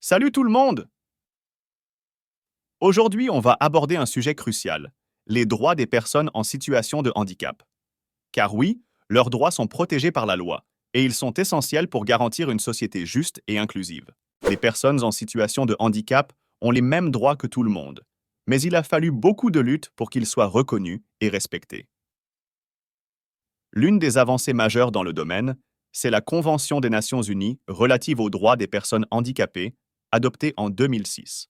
Salut tout le monde! Aujourd'hui, on va aborder un sujet crucial, les droits des personnes en situation de handicap. Car oui, leurs droits sont protégés par la loi, et ils sont essentiels pour garantir une société juste et inclusive. Les personnes en situation de handicap ont les mêmes droits que tout le monde, mais il a fallu beaucoup de luttes pour qu'ils soient reconnus et respectés. L'une des avancées majeures dans le domaine, c'est la Convention des Nations Unies relative aux droits des personnes handicapées, adoptée en 2006.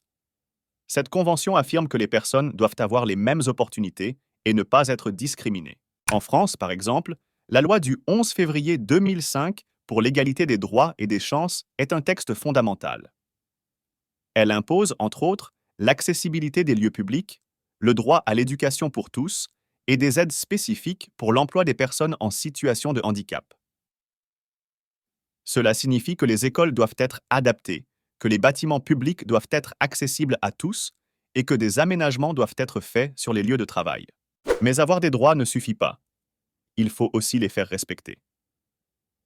Cette convention affirme que les personnes doivent avoir les mêmes opportunités et ne pas être discriminées. En France, par exemple, la loi du 11 février 2005 pour l'égalité des droits et des chances est un texte fondamental. Elle impose, entre autres, l'accessibilité des lieux publics, le droit à l'éducation pour tous et des aides spécifiques pour l'emploi des personnes en situation de handicap. Cela signifie que les écoles doivent être adaptées, que les bâtiments publics doivent être accessibles à tous et que des aménagements doivent être faits sur les lieux de travail. Mais avoir des droits ne suffit pas. Il faut aussi les faire respecter.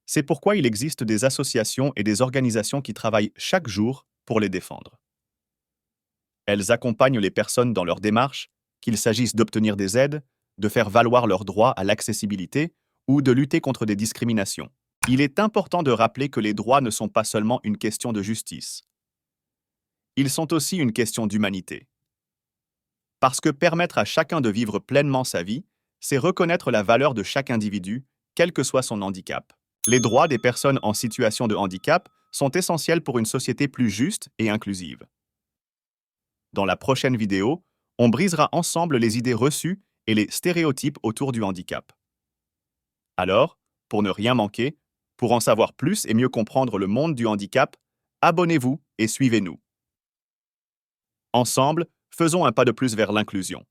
C'est pourquoi il existe des associations et des organisations qui travaillent chaque jour pour les défendre. Elles accompagnent les personnes dans leur démarche, qu'il s'agisse d'obtenir des aides, de faire valoir leurs droits à l'accessibilité ou de lutter contre des discriminations. Il est important de rappeler que les droits ne sont pas seulement une question de justice. Ils sont aussi une question d'humanité. Parce que permettre à chacun de vivre pleinement sa vie, c'est reconnaître la valeur de chaque individu, quel que soit son handicap. Les droits des personnes en situation de handicap sont essentiels pour une société plus juste et inclusive. Dans la prochaine vidéo, on brisera ensemble les idées reçues et les stéréotypes autour du handicap. Alors, pour ne rien manquer, pour en savoir plus et mieux comprendre le monde du handicap, abonnez-vous et suivez-nous. Ensemble, faisons un pas de plus vers l'inclusion.